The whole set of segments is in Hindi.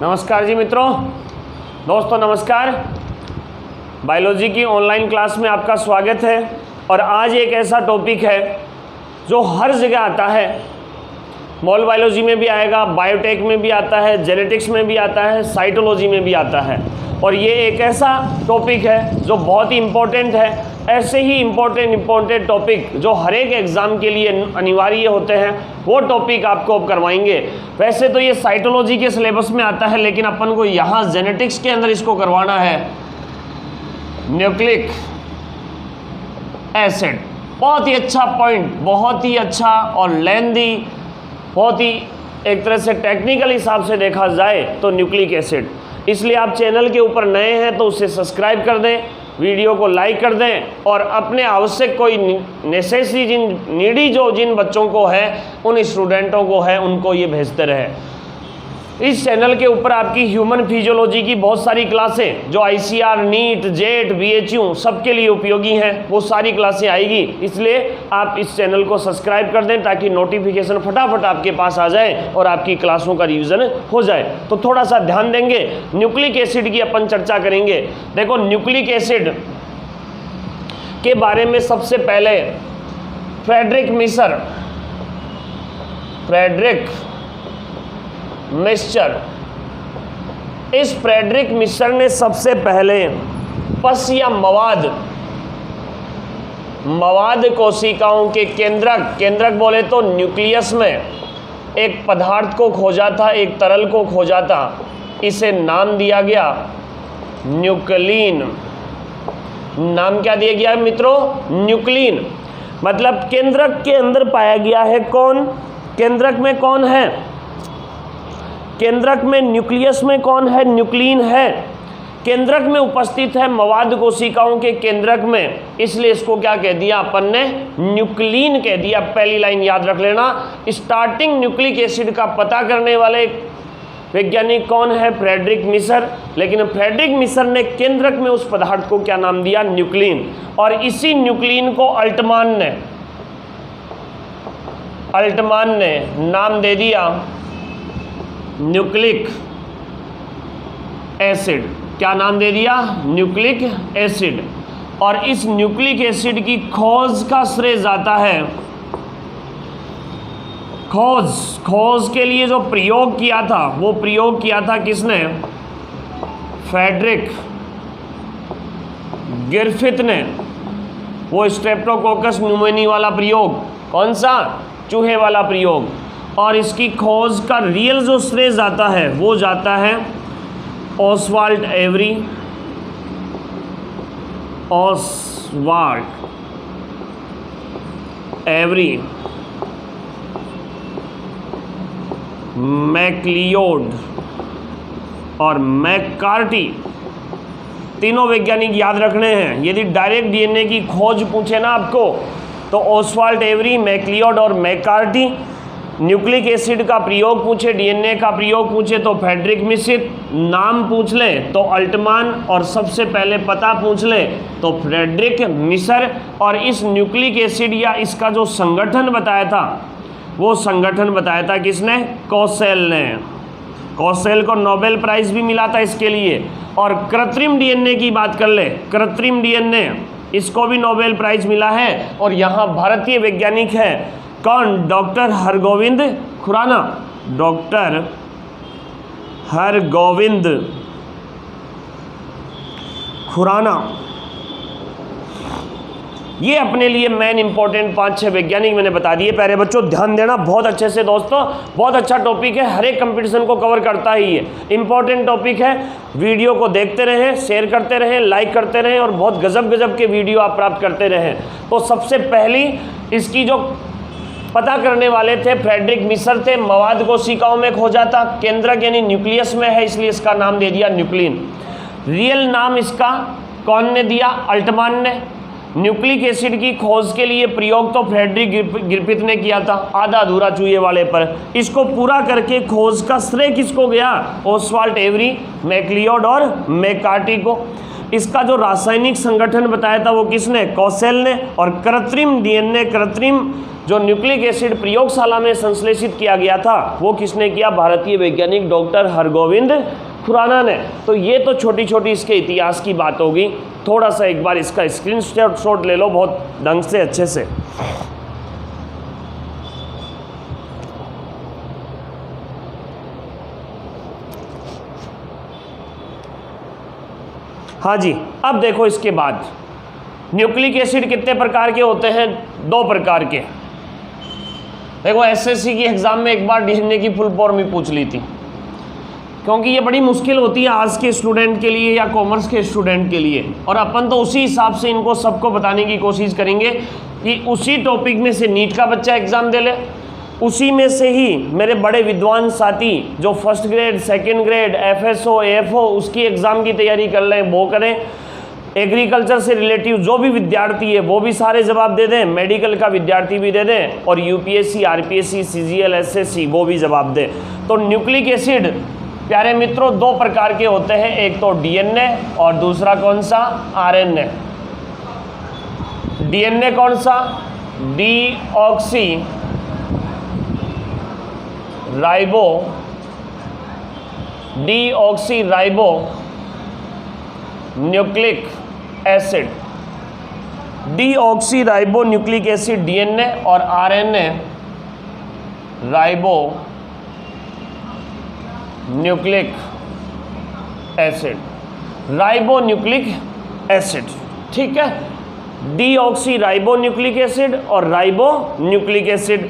नमस्कार जी मित्रों, दोस्तों नमस्कार। बायोलॉजी की ऑनलाइन क्लास में आपका स्वागत है। और आज एक ऐसा टॉपिक है जो हर जगह आता है। मॉल बायोलॉजी में भी आएगा, बायोटेक में भी आता है, जेनेटिक्स में भी आता है, साइटोलॉजी में भी आता है। और ये एक ऐसा टॉपिक है जो बहुत ही इम्पोर्टेंट है। ऐसे ही इम्पोर्टेंट टॉपिक जो हर एक एग्ज़ाम के लिए अनिवार्य होते हैं वो टॉपिक आपको अब करवाएंगे। वैसे तो ये साइटोलॉजी के सिलेबस में आता है, लेकिन अपन को यहाँ जेनेटिक्स के अंदर इसको करवाना है। न्यूक्लिक एसिड, बहुत ही अच्छा पॉइंट, बहुत ही अच्छा और लेंदी, बहुत ही एक तरह से टेक्निकल हिसाब से देखा जाए तो न्यूक्लिक एसिड। इसलिए आप चैनल के ऊपर नए हैं तो उसे सब्सक्राइब कर दें, वीडियो को लाइक कर दें और अपने आवश्यक कोई नेसेसरी जिन बच्चों को है, उन स्टूडेंटों को है, उनको ये भेजते रहे। इस चैनल के ऊपर आपकी ह्यूमन फिजियोलॉजी की बहुत सारी क्लासें जो ICR, नीट, जेट, BHU सबके लिए उपयोगी हैं, वो सारी क्लासें आएगी। इसलिए आप इस चैनल को सब्सक्राइब कर दें ताकि नोटिफिकेशन फटाफट आपके पास आ जाए और आपकी क्लासों का रिवीजन हो जाए। तो थोड़ा सा ध्यान देंगे। न्यूक्लिक एसिड की अपन चर्चा करेंगे। देखो, न्यूक्लिक एसिड के बारे में सबसे पहले फ्रेडरिक मिस्चर, इस फ्रेडरिक मिस्चर ने सबसे पहले पस या मवाद कोशिकाओं के केंद्रक बोले तो न्यूक्लियस में एक पदार्थ को खोजा था, एक तरल को खोजा था। इसे नाम दिया गया न्यूक्लिन। नाम क्या दिया गया है मित्रों? न्यूक्लिन। मतलब केंद्रक के अंदर पाया गया है। कौन केंद्रक में? कौन है केंद्रक में? न्यूक्लियस में कौन है? न्यूक्लिन है। केंद्रक में उपस्थित है मवाद कोशिकाओं के केंद्रक में, इसलिए इसको क्या कह दिया अपन ने? न्यूक्लिन कह दिया। पहली लाइन याद रख लेना। स्टार्टिंग न्यूक्लिक एसिड का पता करने वाले वैज्ञानिक कौन है? Friedrich Miescher. लेकिन फ्रेडरिक मिस्चर ने केंद्रक में उस पदार्थ को क्या नाम दिया? न्यूक्लिन। और इसी न्यूक्लिन को अल्टमान ने नाम दे दिया न्यूक्लिक एसिड। क्या नाम दे दिया? Nucleic acid. और इस न्यूक्लिक एसिड की खोज का श्रेय जाता है, खोज के लिए जो प्रयोग किया था वो प्रयोग किया था किसने? फ्रेडरिक ग्रिफिथ ने। वो स्ट्रेप्टोकोकस न्यूमोनी वाला प्रयोग, कौन सा? चूहे वाला प्रयोग। और इसकी खोज का रियल जो श्रेय जाता है वो जाता है ओसवाल्ड एवरी, मैक्लियोड और मैककार्टी। तीनों वैज्ञानिक याद रखने हैं। यदि डायरेक्ट DNA की खोज पूछे ना आपको तो ओसवाल्ड एवरी, मैक्लियोड और मैककार्टी। न्यूक्लिक एसिड का प्रयोग पूछे, DNA का प्रयोग पूछे तो फ्रेडरिक मिस्चर। नाम पूछ ले तो अल्टमान। और सबसे पहले पता पूछ ले तो फ्रेडरिक मिस्चर। और इस न्यूक्लिक एसिड या इसका जो संगठन बताया था वो संगठन बताया था किसने? कोसेल ने। कोसेल को नोबेल प्राइज़ भी मिला था इसके लिए। और कृत्रिम DNA की बात कर ले, कृत्रिम DNA, इसको भी नोबेल प्राइज़ मिला है। और यहाँ भारतीय वैज्ञानिक है कौन? डॉक्टर हरगोविंद खुराना। डॉक्टर हरगोविंद खुराना। ये अपने लिए मेन इंपॉर्टेंट 5-6 वैज्ञानिक मैंने बता दिए। प्यारे बच्चों ध्यान देना बहुत अच्छे से दोस्तों, बहुत अच्छा टॉपिक है, हर एक कंपटीशन को कवर करता ही है, इंपॉर्टेंट टॉपिक है। वीडियो को देखते रहें, शेयर करते रहें, लाइक करते रहें और बहुत गजब के वीडियो आप प्राप्त करते रहें। तो सबसे पहली इसकी जो पता करने वाले थे फ्रेडरिक मिस्चर थे। मवाद कोशिकाओं में खोजा था, केंद्रक यानी न्यूक्लियस में है, इसलिए इसका नाम दे दिया न्यूक्लिन। रियल नाम इसका कौन ने दिया? अल्टमान ने। न्यूक्लिक एसिड की खोज के लिए प्रयोग तो फ्रेडरिक ग्रिफिथ ने किया था, आधा अधूरा चूहे वाले पर। इसको पूरा करके खोज का श्रेय किसको गया? ओसवाल्ड एवरी, मैक्लियोड और मैककार्टी को। इसका जो रासायनिक संगठन बताया था वो किसने? कोसेल ने। और कृत्रिम DNA, कृत्रिम जो न्यूक्लिक एसिड प्रयोगशाला में संश्लेषित किया गया था वो किसने किया? भारतीय वैज्ञानिक डॉक्टर हरगोविंद खुराना ने। तो ये तो छोटी छोटी इसके इतिहास की बात होगी। थोड़ा सा एक बार इसका स्क्रीनशॉट ले लो बहुत ढंग से अच्छे से। हाँ जी, अब देखो इसके बाद न्यूक्लिक एसिड कितने प्रकार के होते हैं? 2 प्रकार के। देखो एसएससी की एग्जाम में एक बार डीएनए की फुल फॉर्म ही पूछ ली थी, क्योंकि ये बड़ी मुश्किल होती है आर्ट्स के स्टूडेंट के लिए या कॉमर्स के स्टूडेंट के लिए, और अपन तो उसी हिसाब से इनको सबको बताने की कोशिश करेंगे कि उसी टॉपिक में से नीट का बच्चा एग्जाम दे ले, उसी में से ही मेरे बड़े विद्वान साथी जो first grade, second grade, FSO, AFO उसकी एग्ज़ाम की तैयारी कर लें वो करें, एग्रीकल्चर से रिलेटिव जो भी विद्यार्थी है वो भी सारे जवाब दे दें, मेडिकल का विद्यार्थी भी दे दें, और यूपीएससी, आरपीएससी, सीजीएल, एसएससी वो भी जवाब दें। तो न्यूक्लिक एसिड प्यारे मित्रों 2 प्रकार के होते हैं, एक तो डीएनए और दूसरा कौन सा? आरएनए। डीएनए कौन सा? Deoxy ribo nucleic acid. Deoxy ribo nucleic acid DNA, और RNA ribo nucleic acid, ribo nucleic acid. ठीक है, डीऑक्सी राइबो न्यूक्लिक एसिड और राइबो न्यूक्लिक एसिड।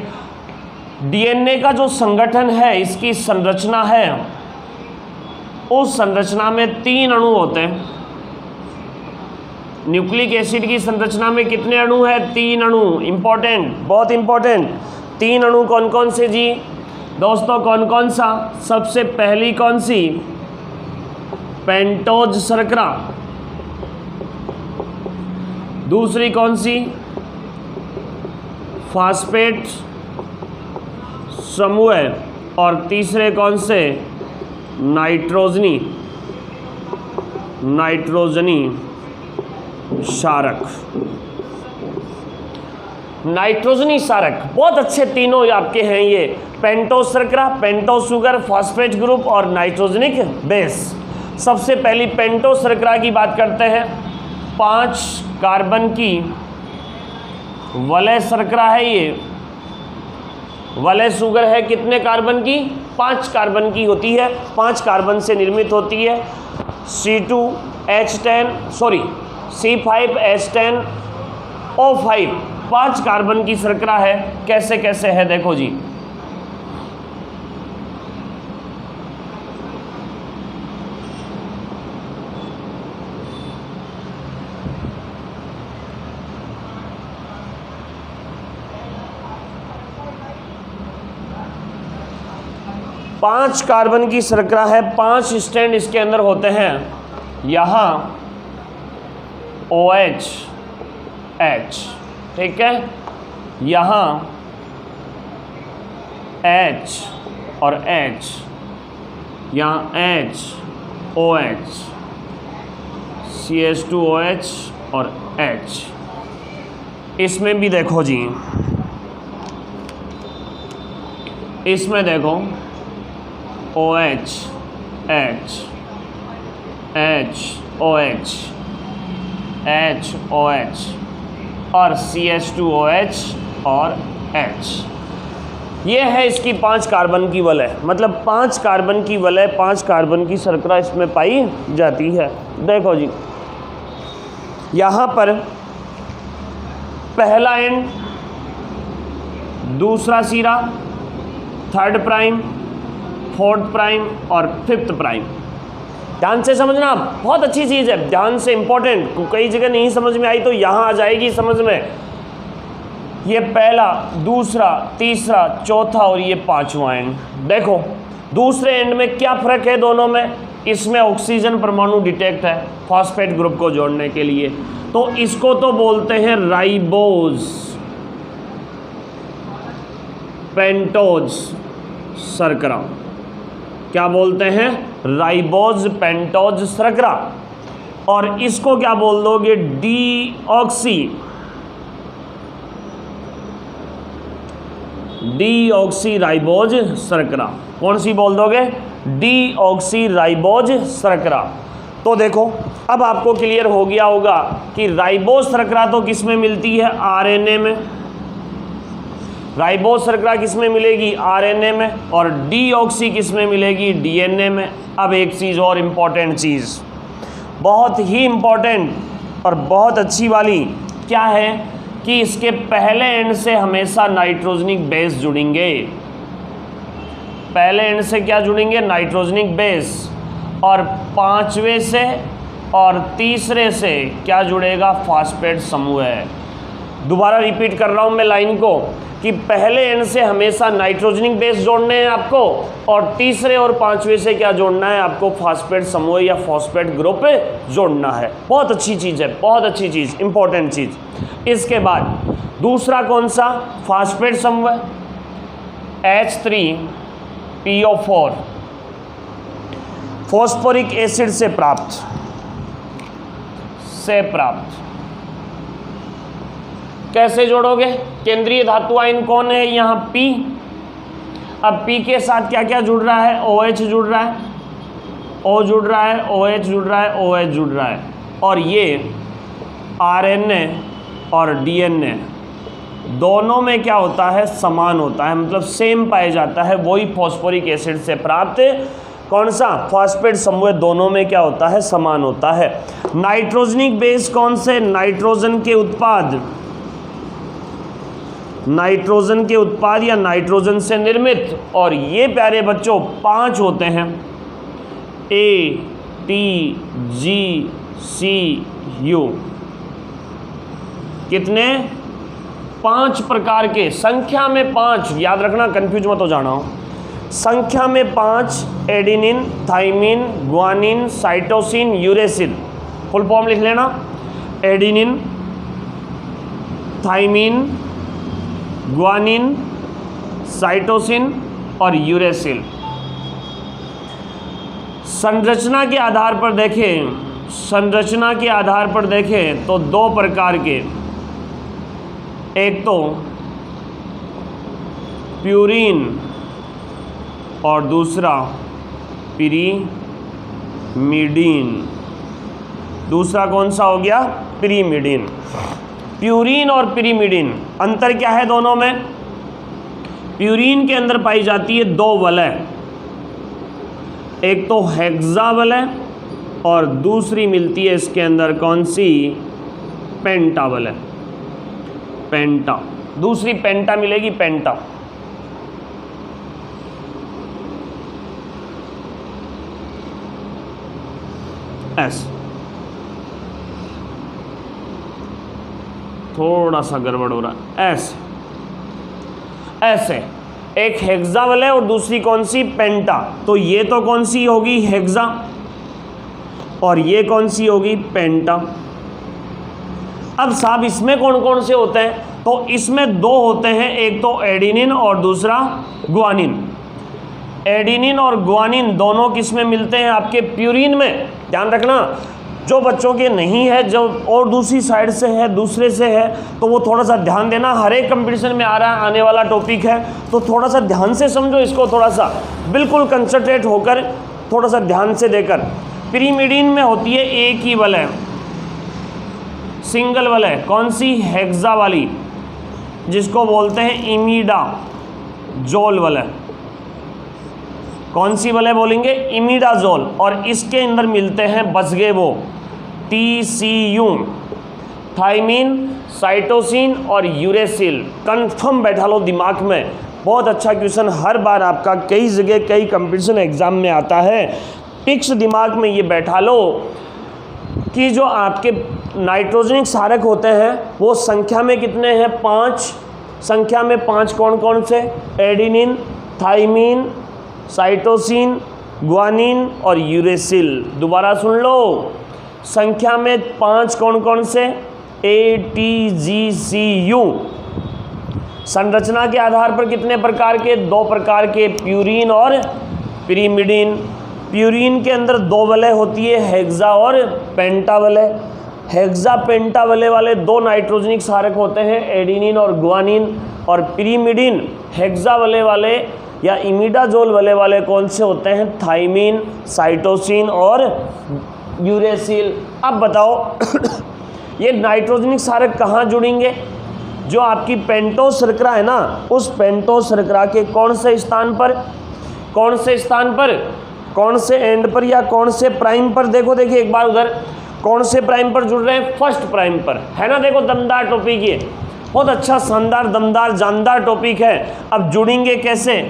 डीएनए का जो संगठन है, इसकी संरचना है, उस संरचना में 3 अणु होते हैं। न्यूक्लिक एसिड की संरचना में कितने अणु हैं? 3 अणु। इंपॉर्टेंट, बहुत इंपॉर्टेंट। 3 अणु कौन कौन से जी दोस्तों? कौन कौन सा? सबसे पहली कौन सी? पेंटोज शर्करा। दूसरी कौन सी? फास्फेट समूह। और तीसरे कौन से? नाइट्रोजनी क्षारक। नाइट्रोजनी क्षारक बहुत अच्छे तीनों आपके हैं ये, पेंटोज शर्करा, पेंटोज शुगर, फास्फेट ग्रुप और नाइट्रोजनिक बेस। सबसे पहली पेंटोज शर्करा की बात करते हैं। 5 कार्बन की वलय शर्करा है ये। वलय शुगर है कितने कार्बन की? 5 कार्बन की होती है, 5 कार्बन से निर्मित होती है। C5H10O5 5 कार्बन की शर्करा है। कैसे कैसे है देखो जी। पांच कार्बन की शर्करा है, 5 स्टैंड इसके अंदर होते हैं। यहाँ OH, ठीक है, यहाँ H और H, यहाँ H, OH, CH2OH और H। इसमें भी देखो जी, इसमें देखो OH, H, OH, HOH और CH2OH और H। ये है इसकी 5 कार्बन की वलय, मतलब 5 कार्बन की वलय, 5 कार्बन की शर्करा इसमें पाई जाती है। देखो जी, यहाँ पर पहला एंड, दूसरा सिरा, 3rd प्राइम, 4th प्राइम और 5th प्राइम। ध्यान से समझना, बहुत अच्छी चीज़ है, ध्यान से, इंपॉर्टेंट। कई जगह नहीं समझ में आई तो यहाँ आ जाएगी समझ में। ये पहला, दूसरा, तीसरा, चौथा और ये 5वां एंड। देखो दूसरे एंड में क्या फ़र्क है दोनों में? इसमें ऑक्सीजन परमाणु डिटेक्ट है फॉस्फेट ग्रुप को जोड़ने के लिए, तो इसको तो बोलते हैं राइबोज पेंटोज शर्करा। क्या बोलते हैं? राइबोज पेंटोज शर्करा। और इसको क्या बोल दोगे? डीऑक्सी डीऑक्सीराइबोज शर्करा। कौन सी बोल दोगे? डीऑक्सीराइबोज शर्करा। तो देखो अब आपको क्लियर हो गया होगा कि राइबोज शर्करा तो किस में मिलती है? आरएनए में। राइबोज शर्करा किस में मिलेगी? आरएनए में। और डीऑक्सी किस में मिलेगी? डीएनए में। अब एक चीज़ और इम्पॉर्टेंट चीज़, बहुत ही इम्पॉर्टेंट और बहुत अच्छी वाली, क्या है कि इसके पहले एंड से हमेशा नाइट्रोजनिक बेस जुड़ेंगे। पहले एंड से क्या जुड़ेंगे? नाइट्रोजनिक बेस। और पांचवें से और तीसरे से क्या जुड़ेगा? फास्फेट समूह है। दोबारा रिपीट कर रहा हूं मैं लाइन को कि पहले एंड से हमेशा नाइट्रोजनिक बेस जोड़ने हैं आपको, और तीसरे और पांचवें से क्या जोड़ना है आपको? फास्फेट समूह या फास्फेट ग्रुप जोड़ना है। बहुत अच्छी चीज़ है, बहुत अच्छी चीज़, इंपॉर्टेंट चीज़। इसके बाद दूसरा कौन सा? फास्फेट समूह H3PO4 फॉस्फोरिक एसिड से प्राप्त कैसे जोड़ोगे? केंद्रीय धातु आयन कौन है यहाँ? P। अब P के साथ क्या क्या जुड़ रहा है? OH जुड़ रहा है, O जुड़ रहा है, OH जुड़ रहा है, OH जुड़ रहा है। और ये RNA और DNA दोनों में क्या होता है? समान होता है, मतलब सेम पाया जाता है। वही फॉस्फोरिक एसिड से प्राप्त कौन सा? फास्फेट समूह दोनों में क्या होता है? समान होता है। नाइट्रोजनिक बेस कौन से? नाइट्रोजन के उत्पाद, नाइट्रोजन के उत्पाद या नाइट्रोजन से निर्मित। और ये प्यारे बच्चों 5 होते हैं, ATGCU। कितने? 5 प्रकार के, संख्या में 5, याद रखना, कंफ्यूज मत हो जाना हो। संख्या में 5, adenine, thymine, guanine, cytosine, uracil. Full form लिख लेना, एडेनिन, थाइमिन, ग्वानिन, साइटोसिन और यूरेसिल। संरचना के आधार पर देखें, तो 2 प्रकार के, एक तो प्यूरिन और दूसरा पिरीमिडीन। दूसरा कौन सा हो गया? पिरीमिडीन। प्यूरिन और पिरीमिडीन, अंतर क्या है दोनों में? प्यूरिन के अंदर पाई जाती है 2 वलय, एक तो हेक्सा वलय और दूसरी मिलती है इसके अंदर कौन सी? पेंटा वलय। पेंटा, दूसरी पेंटा मिलेगी, पेंटा। ऐसे थोड़ा सा गड़बड़ हो रहा है, ऐसे एक हेक्सा वलय और दूसरी कौन सी? पेंटा। तो ये तो कौन सी होगी? हेक्सा। और ये कौन सी होगी? पेंटा। अब साहब इसमें कौन कौन से होते हैं? तो इसमें 2 होते हैं, एक तो एडेनिन और दूसरा ग्वानिन। एडेनिन और ग्वानिन दोनों किस में मिलते हैं? आपके प्यूरिन में। ध्यान रखना, जो बच्चों के नहीं है, जो और दूसरी साइड से है, दूसरे से है, तो वो थोड़ा सा ध्यान देना। हर एक कंपटीशन में आने वाला टॉपिक है, तो थोड़ा सा ध्यान से समझो इसको, थोड़ा सा बिल्कुल कंसंट्रेट होकर, थोड़ा सा ध्यान से देकर। पिरीमिडीन में होती है एक ही वलय, सिंगल वलय। कौन सी? हेक्सा वाली, जिसको बोलते हैं इमिडाजोल वलय। कौन सी वलय बोलेंगे? इमिडाजोल। और इसके अंदर मिलते हैं, बच गए वो, TCU, थाइमिन, साइटोसिन और यूरेसिल। कंफर्म बैठा लो दिमाग में, बहुत अच्छा क्वेश्चन हर बार आपका कई जगह कई कंपटीशन एग्जाम में आता है। फिक्स दिमाग में ये बैठा लो कि जो आपके नाइट्रोजनिक क्षारक होते हैं वो संख्या में कितने हैं? 5। संख्या में 5 कौन कौन से? एडेनिन, थाइमिन, साइटोसिन, ग्वानिन और यूरेसिल। दोबारा सुन लो, संख्या में 5 कौन कौन से? ATGCU। संरचना के आधार पर कितने प्रकार के? 2 प्रकार के, प्यूरिन और पिरीमिडीन। प्यूरिन के अंदर 2 वलय होती है, हेक्सा और पेंटा वलय। हेक्सा पेंटावले वाले दो नाइट्रोजनिक क्षारक होते हैं, एडिनिन और गुआनिन। और पिरिमिडिन हेक्सावले वाले या इमिडाजोल वाले कौन से होते हैं? थाइमिन, साइटोसिन और यूरेसिल। अब बताओ ये नाइट्रोजनिक क्षारक कहाँ जुड़ेंगे? जो आपकी पेंटोस शर्करा है ना, उस पेंटोस शर्करा के कौन से स्थान पर, कौन से स्थान पर, कौन से एंड पर या कौन से प्राइम पर? देखो देखिए एक बार उधर कौन से प्राइम पर जुड़ रहे हैं? फर्स्ट प्राइम पर, है ना। देखो दमदार टॉपिक ये, बहुत अच्छा शानदार दमदार जानदार टॉपिक है। अब जुड़ेंगे कैसे?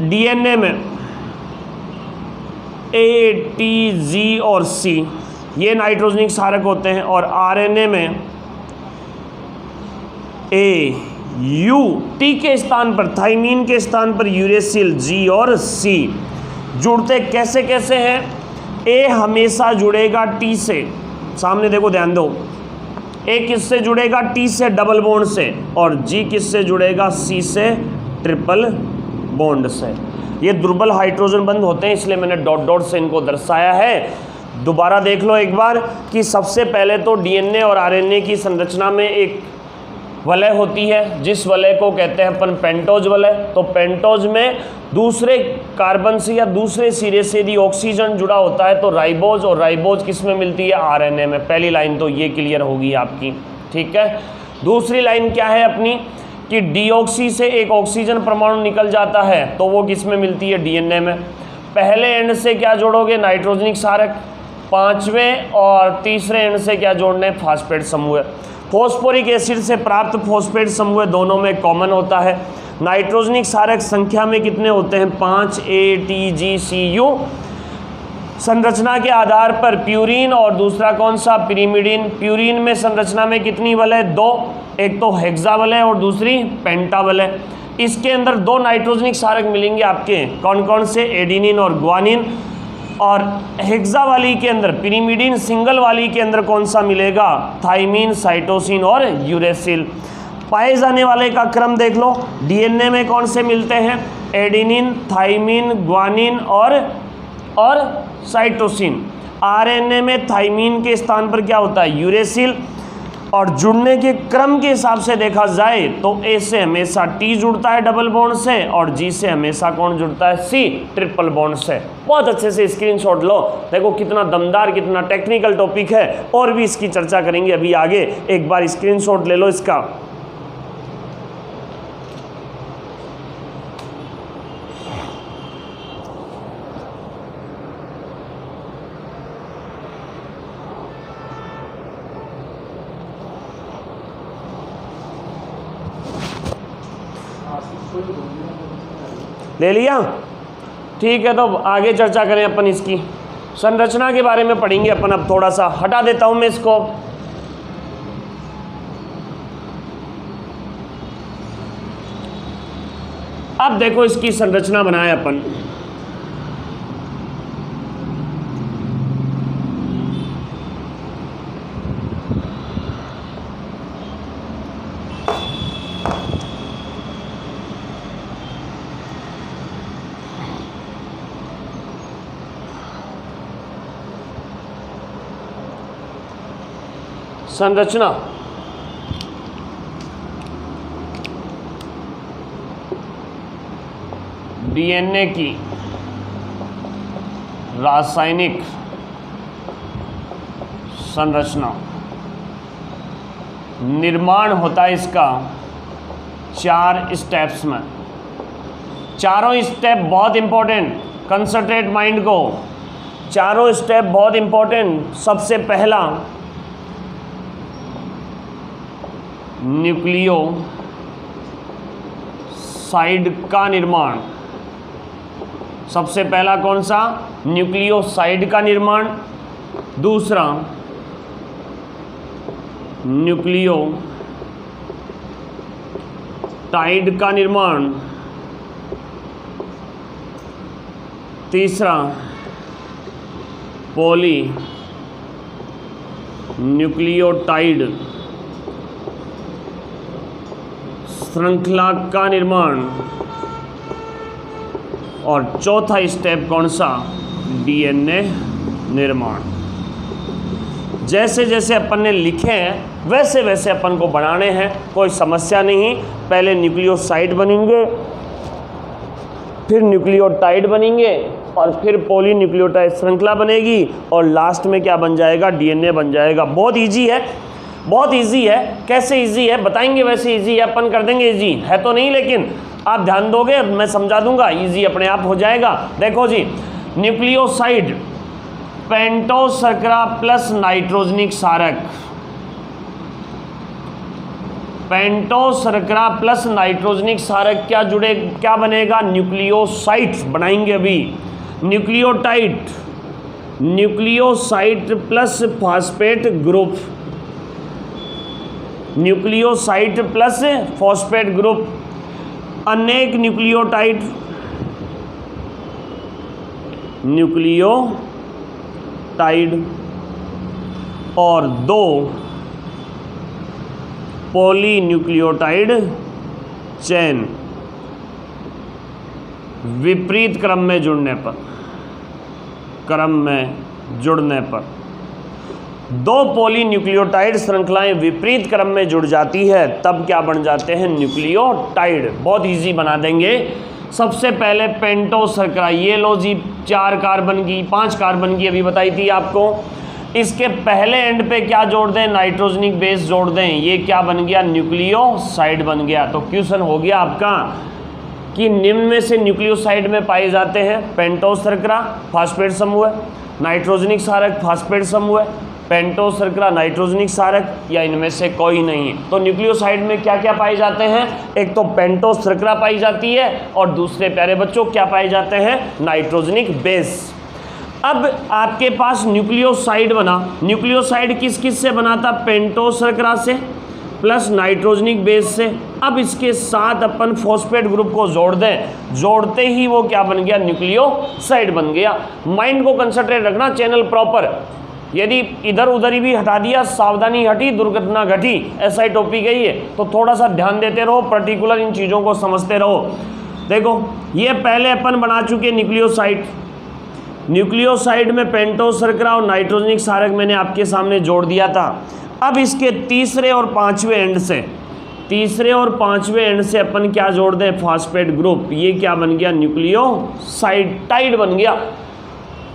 डीएनए में ए, टी, जी और सी ये नाइट्रोजनिक क्षारक होते हैं, और आरएनए में ए, यू, टी के स्थान पर, थाइमीन के स्थान पर यूरेसिल, जी और सी। जुड़ते कैसे कैसे हैं? ए हमेशा जुड़ेगा टी से, सामने देखो ध्यान दो, ए किससे जुड़ेगा? टी से डबल बॉन्ड से, और जी किससे जुड़ेगा? सी से ट्रिपल बॉन्ड से। ये दुर्बल हाइड्रोजन बंध होते हैं, इसलिए मैंने डॉट डॉट से इनको दर्शाया है। दोबारा देख लो एक बार कि सबसे पहले तो डीएनए और आरएनए की संरचना में एक वलय होती है, जिस वलय को कहते हैं अपन पेंटोज वलय। तो पेंटोज में दूसरे कार्बन से या दूसरे सिरे से यदि ऑक्सीजन जुड़ा होता है तो राइबोज, और राइबोज किस में मिलती है? आरएनए में। पहली लाइन तो ये क्लियर होगी आपकी, ठीक है। दूसरी लाइन क्या है अपनी कि डीऑक्सी से एक ऑक्सीजन परमाणु निकल जाता है, तो वो किस में मिलती है? डीएनए में। पहले एंड से क्या जोड़ोगे? नाइट्रोजनिक क्षारक। पांचवें और तीसरे एंड से क्या जोड़ने? फास्फेट समूह। फॉस्फोरिक एसिड से प्राप्त फॉस्फेट समूह दोनों में कॉमन होता है। नाइट्रोजनिक क्षारक संख्या में कितने होते हैं? 5, ए, टी, जी, सी, यू। संरचना के आधार पर प्यूरिन और दूसरा कौन सा? पिरिमिडिन। प्यूरिन में संरचना में कितनी वलय? 2, एक तो हेक्सावलय और दूसरी पेंटावलय। इसके अंदर दो नाइट्रोजनिक क्षारक मिलेंगे आपके, कौन कौन से? एडिनिन और गुआनिन। और हेक्सा वाली के अंदर, पिरिमिडिन सिंगल वाली के अंदर कौन सा मिलेगा? थाइमीन, साइटोसिन और यूरेसिल। पाए जाने वाले का क्रम देख लो, डीएनए में कौन से मिलते हैं? एडिनिन, थाइमीन, गुआनिन और साइटोसिन। आरएनए में थाइमीन के स्थान पर क्या होता है? यूरेसिल। और जुड़ने के क्रम के हिसाब से देखा जाए तो ए से हमेशा टी जुड़ता है डबल बॉन्ड से, और जी से हमेशा कौन जुड़ता है? सी ट्रिपल बॉन्ड से। बहुत अच्छे से स्क्रीनशॉट लो, देखो कितना दमदार, कितना टेक्निकल टॉपिक है, और भी इसकी चर्चा करेंगे अभी आगे। एक बार स्क्रीनशॉट ले लो इसका। ले लिया? ठीक है, तो आगे चर्चा करें अपन इसकी संरचना के बारे में पढ़ेंगे अपन। अब थोड़ा सा हटा देता हूं मैं इसको। अब देखो इसकी संरचना बनाए अपन। संरचना डीएनए की रासायनिक संरचना, निर्माण होता है इसका 4 स्टेप्स में। चारों स्टेप बहुत इंपॉर्टेंट, कंसंट्रेट माइंड को, चारों स्टेप बहुत इंपॉर्टेंट। सबसे पहला न्यूक्लियोसाइड का निर्माण। सबसे पहला कौन सा? न्यूक्लियोसाइड का निर्माण। दूसरा न्यूक्लियोटाइड का निर्माण। तीसरा पॉली न्यूक्लियोटाइड श्रृंखला का निर्माण। और चौथा स्टेप कौन सा? डीएनए निर्माण। जैसे जैसे अपन ने लिखे हैं वैसे वैसे अपन को बनाने हैं, कोई समस्या नहीं। पहले न्यूक्लियोसाइड बनेंगे, फिर न्यूक्लियोटाइड बनेंगे, और फिर पॉलीन्यूक्लियोटाइड श्रृंखला बनेगी, और लास्ट में क्या बन जाएगा, डीएनए बन जाएगा। बहुत इजी है, बहुत इजी है। कैसे इजी है बताएंगे, वैसे इजी है, अपन कर देंगे। इजी है तो नहीं, लेकिन आप ध्यान दोगे, मैं समझा दूंगा, इजी अपने आप हो जाएगा। देखो जी, न्यूक्लियोसाइड पेंटोस शर्करा प्लस नाइट्रोजनिक क्षारक, पेंटोस शर्करा प्लस नाइट्रोजनिक क्षारक क्या जुड़े, क्या बनेगा, न्यूक्लियोसाइड बनाएंगे अभी। Nucleotide, nucleoside plus phosphate group, nucleoside plus phosphate group, अनेक न्यूक्लियोटाइड, न्यूक्लियोटाइड, और 2 पॉलीन्यूक्लियोटाइड चेन विपरीत क्रम में जुड़ने पर, क्रम में जुड़ने पर 2 पॉलीन्यूक्लियोटाइड श्रृंखलाएं विपरीत क्रम में जुड़ जाती है, तब क्या बन जाते हैं, न्यूक्लियोटाइड। बहुत इजी बना देंगे। सबसे पहले पेंटोस शर्करा, ये लो जी 4 कार्बन की, 5 कार्बन की अभी बताई थी आपको। इसके पहले एंड पे क्या जोड़ दें, नाइट्रोजनिक बेस जोड़ दें, ये क्या बन गया, न्यूक्लियोसाइड बन गया। तो क्वेश्चन हो गया आपका कि निम्न में से न्यूक्लियोसाइड में पाए जाते हैं पेंटोस शर्करा फॉस्फेट समूह, नाइट्रोजनिक क्षारक फॉस्फेट समूह, पेंटोस शर्करा नाइट्रोजनिक क्षारक, या इनमें से कोई नहीं। तो न्यूक्लियोसाइड में क्या क्या पाए जाते हैं, एक तो पेंटोस शर्करा पाई जाती है, और दूसरे प्यारे बच्चों क्या पाए जाते हैं, नाइट्रोजनिक बेस। अब आपके पास न्यूक्लियोसाइड बना, न्यूक्लियोसाइड किस किस से बना था, पेंटोस शर्करा से प्लस नाइट्रोजनिक बेस से। अब इसके साथ अपन फॉस्फेट ग्रुप को जोड़ दें, जोड़ते ही वो क्या बन गया, न्यूक्लियोसाइड बन गया। माइंड को कंसंट्रेट रखना, चैनल प्रॉपर। यदि इधर उधर भी हटा दिया, सावधानी हटी, दुर्घटना घटी, ऐसा ही टॉपिक है ये, तो थोड़ा सा ध्यान देते रहो, पर्टिकुलर इन चीज़ों को समझते रहो। देखो ये पहले अपन बना चुके न्यूक्लियोसाइड, न्यूक्लियोसाइड में पेंटोस शर्करा और नाइट्रोजनिक क्षारक मैंने आपके सामने जोड़ दिया था। अब इसके तीसरे और पांचवें एंड से, तीसरे और पांचवें एंड से अपन क्या जोड़ दें, फॉस्फेट ग्रुप, ये क्या बन गया, न्यूक्लियोसाइड बन गया।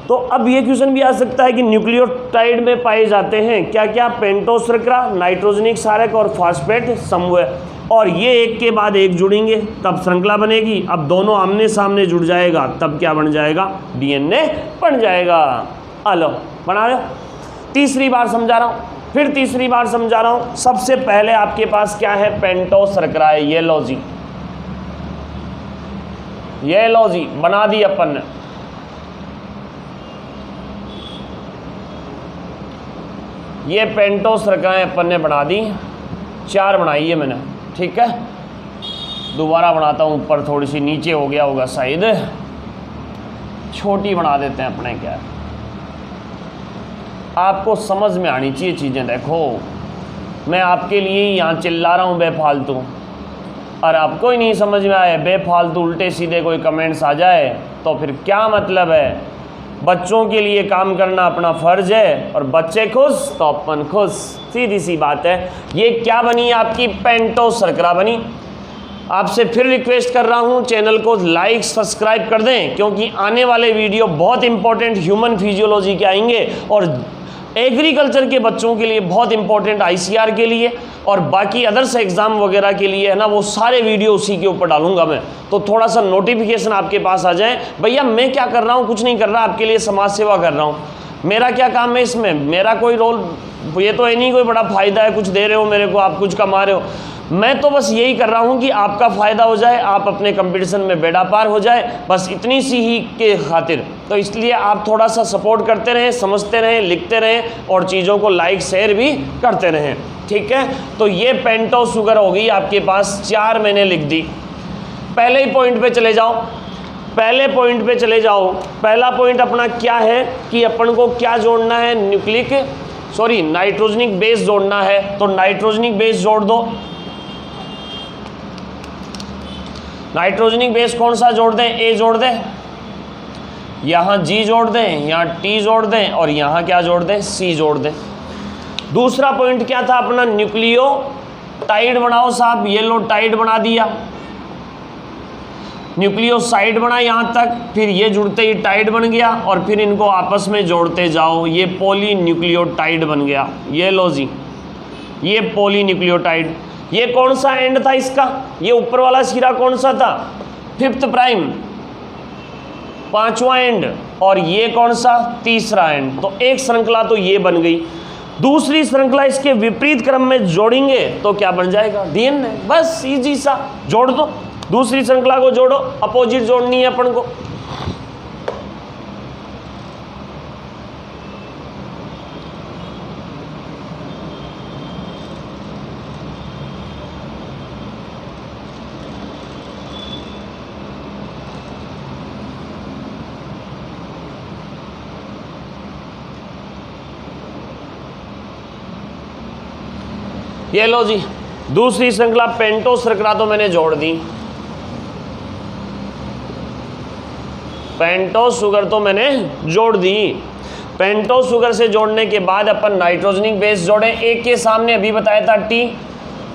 तो अब ये क्वेश्चन भी आ सकता है कि न्यूक्लियोटाइड में पाए जाते हैं क्या क्या, पेंटोस शर्करा, नाइट्रोजनिक क्षारक और फॉस्फेट समूह, और ये एक के बाद एक जुड़ेंगे तब श्रृंखला बनेगी। अब दोनों आमने सामने जुड़ जाएगा तब क्या बन जाएगा, डीएनए बन जाएगा। आलो बना लो, तीसरी बार समझा रहा हूँ, फिर तीसरी बार समझा रहा हूँ। सबसे पहले आपके पास क्या है, पेंटोस शर्करा है, ये लो जी, ये लो जी बना दी अपन ने। ये पेंटोस शर्कराएं अपन ने बना दी, 4 बनाई है मैंने, ठीक है। दोबारा बनाता हूँ, ऊपर थोड़ी सी नीचे हो गया होगा शायद, छोटी बना देते हैं अपने। क्या आपको समझ में आनी चाहिए चीज़ें। देखो मैं आपके लिए यहाँ चिल्ला रहा हूँ बेफालतू, और आपको ही नहीं समझ में आए, बेफालतू उल्टे सीधे कोई कमेंट्स आ जाए तो फिर क्या मतलब है। बच्चों के लिए काम करना अपना फ़र्ज है, और बच्चे खुश तो अपन खुश, सीधी सी बात है। ये क्या बनी आपकी, पेंटोस शर्करा बनी। आपसे फिर रिक्वेस्ट कर रहा हूँ, चैनल को लाइक सब्सक्राइब कर दें, क्योंकि आने वाले वीडियो बहुत इंपॉर्टेंट ह्यूमन फिजियोलॉजी के आएंगे, और एग्रीकल्चर के बच्चों के लिए बहुत इंपॉर्टेंट, आईसीआर के लिए और बाकी अदर्स एग्ज़ाम वगैरह के लिए है ना, वो सारे वीडियो उसी के ऊपर डालूंगा मैं। तो थोड़ा सा नोटिफिकेशन आपके पास आ जाए, भैया मैं क्या कर रहा हूँ, कुछ नहीं कर रहा, आपके लिए समाज सेवा कर रहा हूँ। मेरा क्या काम है इसमें, मेरा कोई रोल ये तो है नहीं कोई बड़ा फ़ायदा है, कुछ दे रहे हो मेरे को, आप कुछ कमा रहे हो। मैं तो बस यही कर रहा हूँ कि आपका फ़ायदा हो जाए, आप अपने कंपटीशन में बेड़ा पार हो जाए, बस इतनी सी ही के खातिर। तो इसलिए आप थोड़ा सा सपोर्ट करते रहें, समझते रहें, लिखते रहें, और चीज़ों को लाइक शेयर भी करते रहें, ठीक है। तो ये पेंटोस शुगर हो गई आपके पास, 4 मैंने लिख दी। पहले ही पॉइंट पे चले जाओ, पहले पॉइंट पे चले जाओ। पहला पॉइंट अपना क्या है कि अपन को क्या जोड़ना है, नाइट्रोजनिक बेस जोड़ना है। तो नाइट्रोजनिक बेस जोड़ दो। नाइट्रोजनिक बेस कौन सा जोड़ दें, ए जोड़ दें, यहाँ जी जोड़ दें, यहाँ टी जोड़ दें, और यहाँ क्या जोड़ दें, सी जोड़ दें। दूसरा पॉइंट क्या था अपना, न्यूक्लियोटाइड बनाओ साहब, ये लो टाइड बना दिया, न्यूक्लियोसाइड बना यहाँ तक, फिर ये जुड़ते ही टाइड बन गया और फिर इनको आपस में जोड़ते जाओ, ये पॉलीन्यूक्लियोटाइड बन गया। ये लो जी, ये पॉलीन्यूक्लियोटाइड। ये कौन सा एंड था इसका, ये ऊपर वाला सिरा कौन सा था, 5th प्राइम, 5वां एंड, और ये कौन सा, 3रा एंड। तो एक श्रृंखला तो ये बन गई। दूसरी श्रृंखला इसके विपरीत क्रम में जोड़ेंगे तो क्या बन जाएगा, डीएनए। बस इजी सा, जोड़ दो, दूसरी श्रृंखला को जोड़ो, अपोजिट जोड़नी है अपन को। ये लो जी, दूसरी श्रृंखला पेंटो श्रृंखला तो मैंने जोड़ दी, पेंटो शुगर तो मैंने जोड़ दी। पेंटो शुगर से जोड़ने के बाद अपन नाइट्रोजनिक बेस जोड़े। एक के सामने अभी बताया था टी,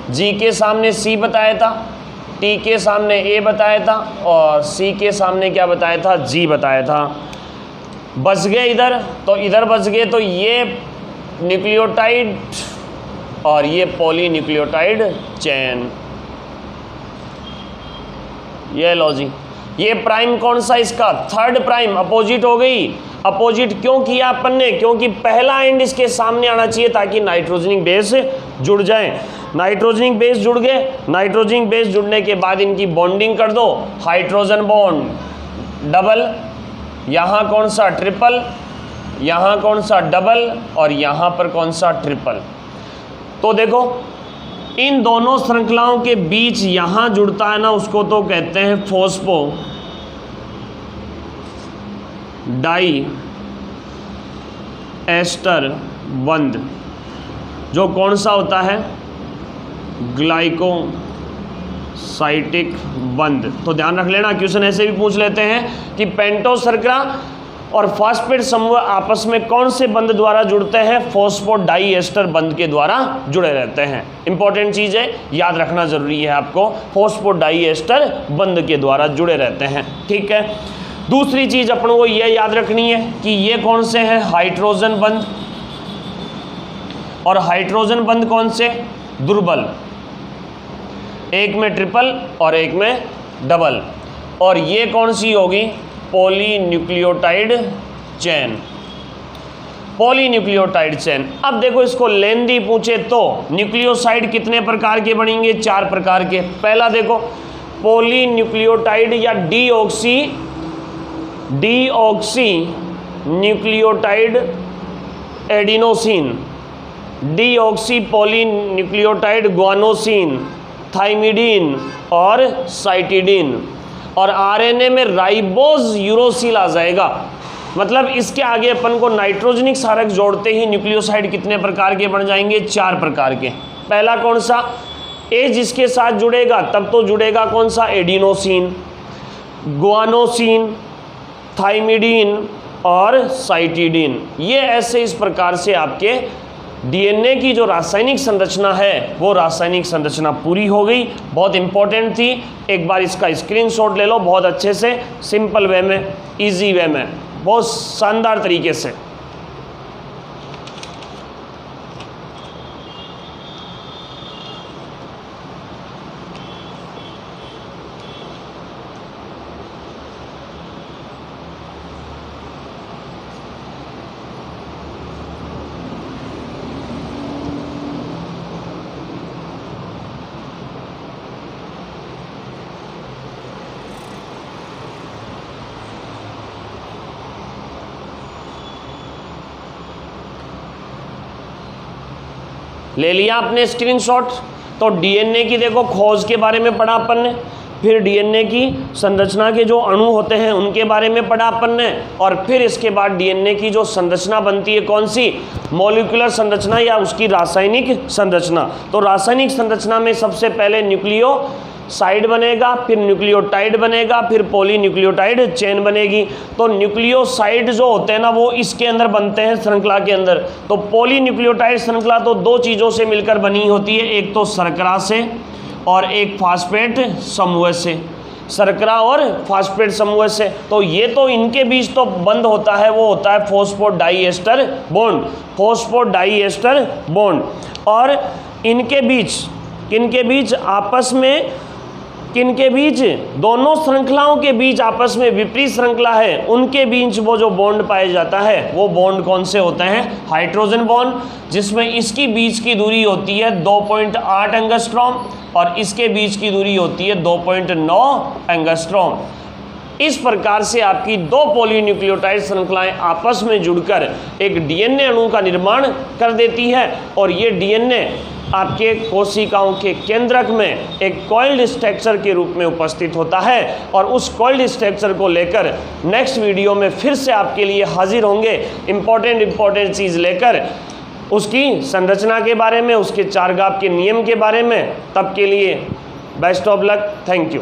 जी के सामने सी बताया था, टी के सामने ए बताया था और सी के सामने क्या बताया था, जी बताया था। बच गए इधर, तो इधर बच गए, तो ये न्यूक्लियोटाइड और ये पॉलीन्यूक्लियोटाइड चेन। ये लो जी, ये प्राइम कौन सा इसका, 3rd प्राइम, अपोजिट हो गई। अपोजिट क्यों किया अपन ने, क्योंकि पहला एंड इसके सामने आना चाहिए ताकि नाइट्रोजनिक बेस जुड़ जाए। नाइट्रोजनिक बेस जुड़ गए, नाइट्रोजनिक बेस जुड़ने के बाद इनकी बॉन्डिंग कर दो, हाइड्रोजन बॉन्ड डबल, यहाँ कौन सा ट्रिपल, यहाँ कौन सा डबल और यहाँ पर कौन सा ट्रिपल। तो देखो इन दोनों श्रृंखलाओं के बीच यहां जुड़ता है ना, उसको तो कहते हैं फॉस्फो डाई एस्टर बंध, जो कौन सा होता है, ग्लाइकोसाइटिक बंध। तो ध्यान रख लेना, क्वेश्चन ऐसे भी पूछ लेते हैं कि पेंटो श्रृंखला और फॉस्फेट समूह आपस में कौन से बंध द्वारा जुड़ते हैं, फॉस्फोडाइएस्टर बंध के द्वारा जुड़े रहते हैं। इंपॉर्टेंट चीज़ है, याद रखना जरूरी है आपको, फॉस्फोडाइएस्टर बंध के द्वारा जुड़े रहते हैं। ठीक है, दूसरी चीज अपन को यह याद रखनी है कि ये कौन से हैं, हाइड्रोजन बंध, और हाइड्रोजन बंध कौन से, दुर्बल, एक में ट्रिपल और एक में डबल, और ये कौन सी होगी, पॉलीन्यूक्लियोटाइड चेन, पॉलीन्यूक्लियोटाइड चेन। अब देखो इसको लेंदी पूछे तो न्यूक्लियोसाइड कितने प्रकार के बनेंगे, 4 प्रकार के। पहला देखो पॉलीन्यूक्लियोटाइड या deoxy nucleotide adenosine, deoxy polynucleotide guanosine, thymidine और साइटिडीन, और आरएनए में राइबोज यूरोसिल आ जाएगा। मतलब इसके आगे अपन को नाइट्रोजनिक क्षारक जोड़ते ही न्यूक्लियोसाइड कितने प्रकार के बन जाएंगे, 4 प्रकार के। पहला कौन सा, ए जिसके साथ जुड़ेगा तब तो जुड़ेगा कौन सा, एडिनोसिन, ग्वानोसिन, थाइमिडीन और साइटिडीन। ये ऐसे इस प्रकार से आपके डीएनए की जो रासायनिक संरचना है वो रासायनिक संरचना पूरी हो गई। बहुत इंपॉर्टेंट थी, एक बार इसका स्क्रीनशॉट ले लो बहुत अच्छे से, सिंपल वे में, इजी वे में, बहुत शानदार तरीके से। ले लिया आपने स्क्रीनशॉट। तो डीएनए की देखो खोज के बारे में पढ़ा अपन ने, फिर डीएनए की संरचना के जो अणु होते हैं उनके बारे में पढ़ा अपन ने, और फिर इसके बाद डीएनए की जो संरचना बनती है कौन सी, मॉलिक्यूलर संरचना या उसकी रासायनिक संरचना। तो रासायनिक संरचना में सबसे पहले साइड बनेगा, फिर न्यूक्लियोटाइड बनेगा, फिर पॉलीन्यूक्लियोटाइड चेन बनेगी। तो न्यूक्लियोसाइड जो होते हैं ना वो इसके अंदर बनते हैं श्रृंखला के अंदर। तो पॉलीन्यूक्लियोटाइड श्रृंखला तो दो चीज़ों से मिलकर बनी होती है, एक तो शर्करा से और एक फास्फेट समूह से, शर्करा और फास्फेट समूह से। तो ये तो इनके बीच तो बंद होता है, वो होता है फॉस्फोडाइएस्टर बॉन्ड, फॉस्फोडाइएस्टर बॉन्ड। और इनके बीच किनके बीच आपस में, किनके बीच, दोनों श्रृंखलाओं के बीच आपस में विपरीत श्रृंखला है, उनके बीच वो जो बॉन्ड पाया जाता है वो बॉन्ड कौन से होते हैं? हाइड्रोजन बॉन्ड, जिसमें इसकी बीच की दूरी होती है 2.8 एंगस्ट्रॉम और इसके बीच की दूरी होती है 2.9 एंगस्ट्रॉम। इस प्रकार से आपकी दो पॉलीन्यूक्लियोटाइड श्रृंखलाएं आपस में जुड़कर एक डीएनए अणु का निर्माण कर देती है और ये डीएनए आपके कोशिकाओं के केंद्रक में एक कॉइल्ड स्ट्रक्चर के रूप में उपस्थित होता है। और उस कॉइल्ड स्ट्रक्चर को लेकर नेक्स्ट वीडियो में फिर से आपके लिए हाजिर होंगे, इम्पोर्टेंट चीज़ लेकर, उसकी संरचना के बारे में, उसके चार घाव के नियम के बारे में। तब के लिए best of luck, thank you.